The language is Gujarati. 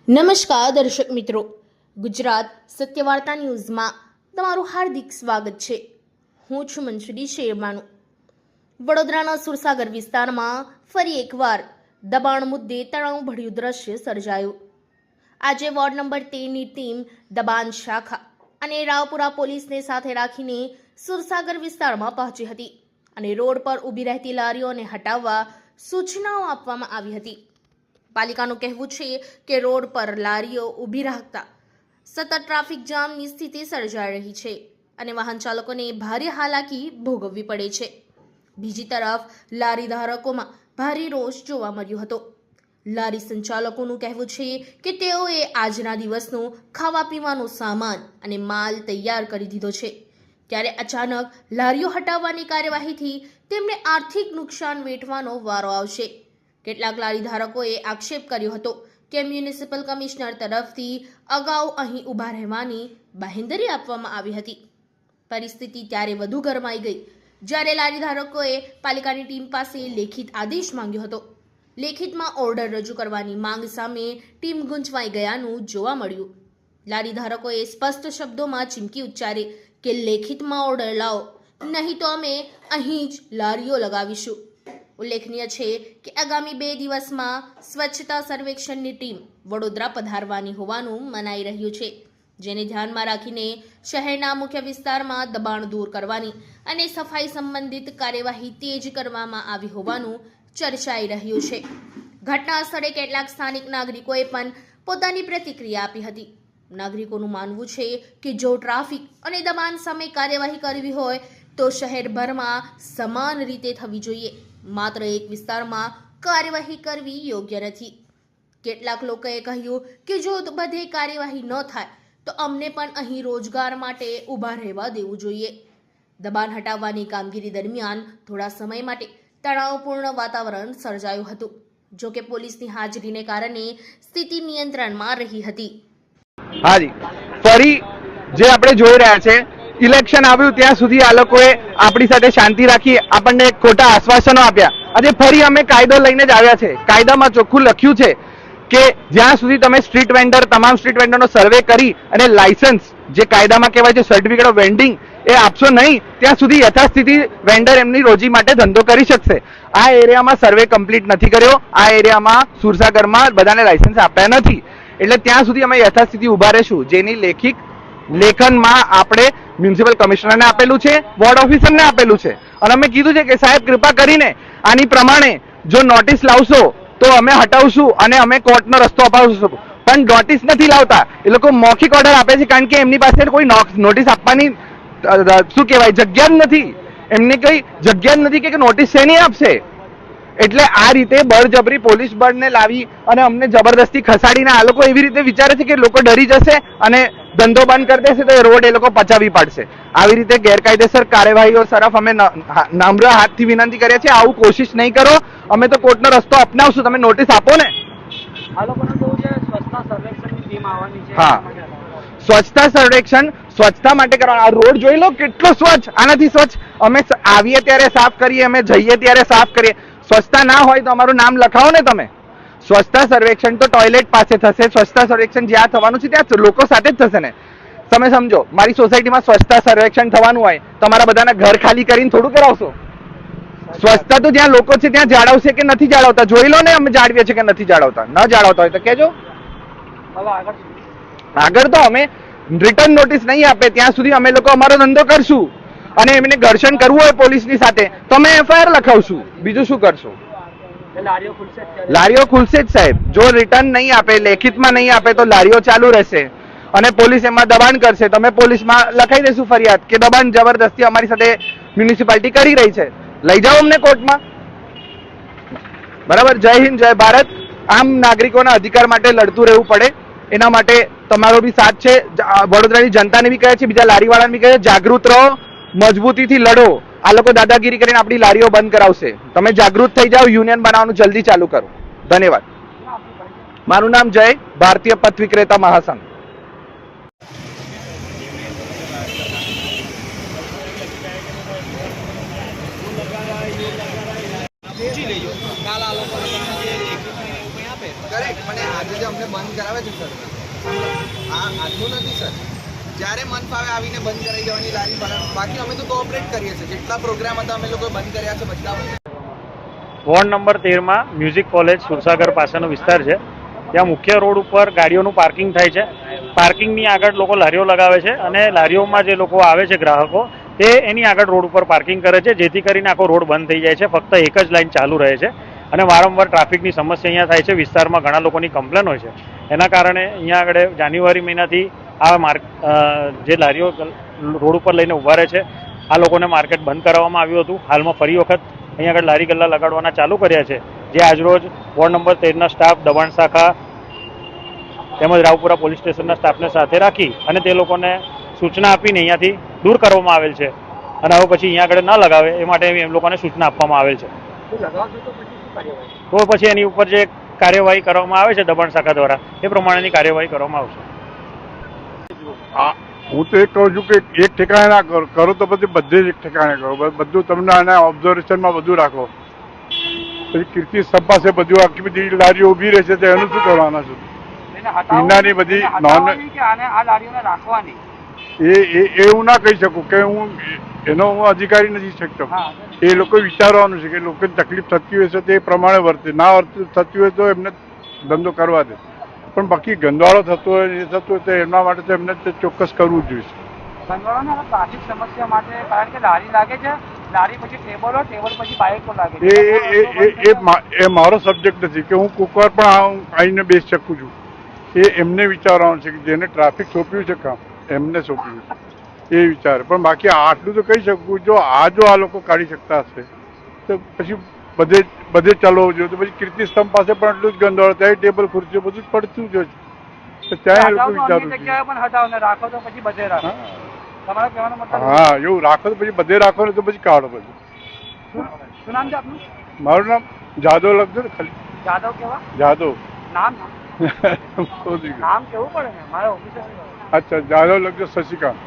નમસ્કાર દર્શક મિત્રો, ગુજરાત સત્યવાર્તા ન્યૂઝમાં તમારું હાર્દિક સ્વાગત છે। હું છું મંસુરી શેરમાનું। વડોદરાના સુરસાગર વિસ્તારમાં ફરી એકવાર દબાણ મુદ્દે તણાવભર્યું દ્રશ્ય સર્જાયું। આજે વોર્ડ નંબર 13ની ટીમ દબાણ શાખા અને રાવપુરા પોલીસને સાથે રાખીને સુરસાગર વિસ્તારમાં પહોંચી હતી અને રોડ પર ઊભી રહેતી લારીઓને હટાવવા સૂચનાઓ આપવામાં આવી હતી। પાલિકાનું કહેવું છે કે રોડ પર લારીઓ ઊભી રાખતા સતત ટ્રાફિક જામની સ્થિતિ સર્જાઈ રહી છે અને વાહન ચાલકોને ભારે હાલાકી ભોગવવી પડે છે। બીજી તરફ લારી ધારકોમાં ભારે રોષ જોવા મળ્યો હતો। લારી સંચાલકોનું કહેવું છે કે તેઓએ આજના દિવસનો ખાવા પીવાનો સામાન અને માલ તૈયાર કરી દીધો છે, ત્યારે અચાનક લારીઓ હટાવવાની કાર્યવાહીથી તેમને આર્થિક નુકસાન વેઠવાનો વારો આવશે। કેટલાક લારી ધારકોએ આક્ષેપ કર્યો હતો કે મ્યુનિસિપલ કમિશનર તરફથી અગાઉ અહીં ઊભા રહેવાની બાંહેધરી આપવામાં આવી હતી। પરિસ્થિતિ ત્યારે વધુ ગરમાઈ ગઈ જ્યારે લારી ધારકોએ પાલિકાની ટીમ પાસે લેખિત આદેશ માંગ્યો હતો। લેખિતમાં ઓર્ડર રજૂ કરવાની માંગ સામે ટીમ ગૂંચવાઈ ગયાનું જોવા મળ્યું। લારી ધારકોએ સ્પષ્ટ શબ્દોમાં ચીમકી ઉચ્ચારી કે લેખિતમાં ઓર્ડર લાવો, નહીં તો અમે અહીં જ લારીઓ લગાવીશું। ઉલ્લેખનીય છે કે આગામી 2 દિવસમાં સ્વચ્છતા સર્વેક્ષણની ટીમ વડોદરા પધારવાની હોવાનું મનાઈ રહ્યું છે, જેને ધ્યાનમાં રાખીને શહેરના મુખ્ય વિસ્તારમાં દબાણ દૂર કરવાની અને સફાઈ સંબંધિત કાર્યવાહી તેજ કરવામાં આવી હોવાનું ચર્ચાઈ રહ્યું છે। ઘટના સ્થળે કેટલાક સ્થાનિક નાગરિકોએ પણ પોતાની પ્રતિક્રિયા આપી હતી। નાગરિકોનું માનવું છે કે જો ટ્રાફિક અને દબાણ સામે કાર્યવાહી કરવી હોય તો શહેરભરમાં સમાન રીતે થવી જોઈએ, માત્ર એક વિસ્તારમાં કાર્યવાહી કરવી યોગ્ય નથી। કેટલાક લોકોએ કહ્યું કે જો બધે કાર્યવાહી ન થાય તો અમને પણ અહીં રોજગાર માટે ઊભા રહેવા દેવું જોઈએ। દબાણ હટાવવાની કામગીરી દરમિયાન થોડા સમય માટે તણાવપૂર્ણ વાતાવરણ સર્જાયું હતું, જો કે પોલીસની હાજરીને કારણે સ્થિતિ નિયંત્રણમાં રહી હતી। હાજી, ફરી જે આપણે જોઈ રહ્યા છે, ઇલેક્શન આવ્યું ત્યાં સુધી આ લોકોએ આપણી સાથે શાંતિ રાખી આપણને ખોટા આશ્વાસનો આપ્યા। આજે ફરી અમે કાયદો લઈને જ આવ્યા છે। કાયદામાં ચોખ્ખું લખ્યું છે કે જ્યાં સુધી તમે સ્ટ્રીટ વેન્ડર તમામ સ્ટ્રીટ વેન્ડરનો સર્વે કરી અને લાયસન્સ જે કાયદામાં કહેવાય છે સર્ટિફિકેટ ઓફ વેન્ડિંગ એ આપશો નહીં ત્યાં સુધી યથાસ્થિતિ વેન્ડર એમની રોજી માટે ધંધો કરી શકશે। આ એરિયામાં સર્વે કમ્પ્લીટ નથી કર્યો, આ એરિયામાં સુરસાગરમાં બધાને લાયસન્સ આપ્યા નથી, એટલે ત્યાં સુધી અમે યથાસ્થિતિ ઊભા રહીશું। જેની લેખનમાં આપણે મ્યુનિસિપલ કમિશનરને આપેલું છે, વોર્ડ ઓફિસરને આપેલું છે અને અમે કીધું છે કે સાહેબ કૃપા કરીને આની પ્રમાણે જો નોટિસ લાવશો તો અમે હટાવશું અને અમે કોર્ટનો રસ્તો અપાવશું, પણ નોટિસ નથી લાવતા। એ લોકો મૌખિક ઓર્ડર આપે છે કારણ કે એમની પાસે કોઈ નોટિસ આપવાની શું કહેવાય જગ્યા જ નથી, એમને કઈ જગ્યા જ નથી કે નોટિસ શેની આપશે। એટલે આ રીતે બળજબરી પોલીસ બળને લાવી અને અમને જબરદસ્તી ખસાડીને આ લોકો એવી રીતે વિચારે છે કે લોકો ડરી જશે અને ધંધો બંધ કરી દેશે તો એ રોડ એ લોકો પચાવી પાડશે। આવી રીતે ગેરકાયદેસર કાર્યવાહીઓ તરફ અમે નમ્ર હાથથી વિનંતી કરીએ છીએ, આવું કોશિશ નહીં કરો। અમે તો કોર્ટનો રસ્તો અપનાવશું, તમે નોટિસ આપો ને। આ લોકોનું કેવું છે સ્વચ્છતા સર્વેક્ષણની ટીમ આવવાની છે। હા, સ્વચ્છતા સર્વેક્ષણ સ્વચ્છતા માટે કરવાનું। આ રોડ જોઈ લો કેટલો સ્વચ્છ, આનાથી સ્વચ્છ અમે આવીએ ત્યારે સાફ કરીએ, અમે જઈએ ત્યારે સાફ કરીએ। સ્વચ્છતા ના હોય તો અમારું નામ લખાવો ને તમે। સ્વચ્છતા સર્વેક્ષણ તો ટોયલેટ પાસે થશે, સ્વચ્છતા સર્વેક્ષણ જ્યાં થવાનું છે ત્યાં લોકો સાથે જ થશે ને। તમે સમજો, મારી સોસાયટીમાં સ્વચ્છતા સર્વેક્ષણ થવાનું હોય તમારા બધાના ઘર ખાલી કરીને થોડું કરાવશો? સ્વચ્છતા તો જ્યાં લોકો છે ત્યાં જાળવશે કે નથી જાળવતા જોઈ લો ને, અમે જાળવીએ છીએ કે નથી જાળવતા। ન જાળવતા હોય તો કહેજો। આગળ તો અમે રિટર્ન નોટિસ નહીં આપે ત્યાં સુધી અમે લોકો અમારો ધંધો કરશું અને એમને ઘર્ષણ કરવું હોય પોલીસની સાથે તો અમે એફઆઈઆર લખાવશું, બીજું શું કરશું? લારીઓ ખુલશે જ સાહેબ। જો રિટર્ન નહીં આપે, લેખિતમાં નહીં આપે તો લારીઓ ચાલુ રહેશે અને પોલીસ એમાં દબાણ કરશે તો અમે પોલીસમાં લખાઈ દઈશું ફરિયાદ કે દબાણ જબરદસ્તી અમારી સાથે મ્યુનિસિપાલિટી કરી રહી છે, લઈ જાઓ અમને કોર્ટમાં। બરાબર? જય હિન્દ, જય ભારત। આમ નાગરિકોના અધિકાર માટે લડતું રહેવું પડે, એના માટે તમારો બી સાથ છે। વડોદરાની જનતાને બી કહે છે, બીજા લારીવાળાને બી કહે છે, જાગૃત રહો, મજબૂતીથી લડો। આ લોકો દાદાગીરી કરીને આપણી લારીઓ બંધ કરાવશે, તમે જાગૃત થઈ જાઓ, યુનિયન બનાવવાનું જલ્દી ચાલુ કરો। ધન્યવાદ। મારું નામ જય, ભારતીય પથ વિક્રેતા મહાસંઘ। પૂછી લેજો કાલ આ લોકો તમને જે લેખિતમાં એવું કંઈ આપે કરેક્ટ મને આજે જે અમને બંધ કરાવે છે સર, આ આજનું નથી સર. જ્યારે મન ફાવે આવીને બંધ કરાવી દેવાની લારી પર. બાકી અમે તો કોઓપરેટ કરીએ છીએ. જેટલા પ્રોગ્રામ હતા અમે લોકો બંધ કર્યા છે બધા. વોર્ડ નંબર 13માં મ્યુઝિક કોલેજ સુરસાગર પાસેનો વિસ્તાર છે. ત્યાં મુખ્ય રોડ ઉપર ગાડીઓનું પાર્કિંગ થાય છે. પાર્કિંગની આગળ લોકો લારીઓ લગાવે છે અને લારીઓમાં જે લોકો આવે છે ગ્રાહકો, તે એની આગળ રોડ ઉપર પાર્કિંગ કરે છે, જેથી કરીને આખો રોડ બંધ થઈ જાય છે. ફક્ત એક જ લાઇન ચાલુ રહે છે અને વારંવાર ટ્રાફિકની સમસ્યા અહીંયા થાય છે. વિસ્તારમાં ઘણા લોકોની કમ્પ્લેન હોય છે. એના કારણે અહીંયા આગળ જાન્યુઆરી મહિનાથી આ જે લારીઓ રોડ ઉપર લઈને ઊભા રહે છે, આ લોકોને માર્કેટ બંધ કરાવવામાં આવ્યું હતું. હાલમાં ફરી વખત અહીંયા આગળ લારી ગલ્લા લગાડવાના ચાલુ કર્યા છે, જે આજરોજ વોર્ડ નંબર 13ના સ્ટાફ, દબાણ શાખા તેમજ રાવપુરા પોલીસ સ્ટેશનના સ્ટાફને સાથે રાખી અને તે લોકોને સૂચના આપીને અહીંયાથી દૂર કરવામાં આવેલ છે. અને હવે પછી અહીંયા આગળ ન લગાવે એ માટે એમ લોકોને સૂચના આપવામાં આવેલ છે. તો પછી એની ઉપર જે કાર્યવાહી કરવામાં આવે છે દબાણ શાખા દ્વારા, એ પ્રમાણેની કાર્યવાહી કરવામાં આવશે. હું તો એ કહું છું કે એક ઠેકાણે ના કરો તો પછી બધે જ એક ઠેકાણે કરો. બધું તમને આના ઓબ્ઝર્વેશનમાં બધું રાખો. પછી કીર્તિ સ્તંભ પાસે બધું આખી બધી લારીઓ ઊભી રહેશે તો એનું શું કરવાના છે? પીનાની બધી એવું ના કહી શકું કે હું અધિકારી નથી શકતો. એ લોકો વિચારવાનું છે કે લોકોને તકલીફ થતી હોય છે તે પ્રમાણે વર્તે. ના થતી હોય તો એમને ધંધો કરવા દે. પણ બાકી ગંદવાળો થતો હોય એ થતો હોય તો એમના માટે તો એમને ચોક્કસ કરવું જ જોઈએ. ટ્રાફિક સમસ્યા માટે, કારણ કે લારી લાગે છે, લારી પછી ટેબલ પછી બાઇકો લાગે એ મારો સબ્જેક્ટ નથી કે હું કોઈક વાર પણ આવીને બેસી શકું છું. એ એમને વિચારવાનું છે કે જેને ટ્રાફિક સોંપ્યું છે કામ એમને સોંપ્યું છે એ વિચારે. પણ બાકી આટલું તો કહી શકું, જો આ લોકો કાઢી શકતા હશે તો પછી બધે ચલાવવું જોઈએ. તો પછી કીર્તિ સ્તંભ પાસે પણ એટલું જ ગંદવાળો, ત્યાં ટેબલ ખુરશીઓ બધું જ પડતું જ હોય છે. તો ત્યાં એ લોકો વિચારવું જોઈએ. હા, એવું રાખો તો પછી બધે રાખો ને તો પછી કાઢો બધું. શું નામ છે આપનું? મારું નામ જાદવ લખજો ને ખાલી. જાદવ કેવા? જાદવ. નામ નામ કેવું પડે ને મારે ઓફિસર. અચ્છા, જાદવ લખજો, શશિકાંત.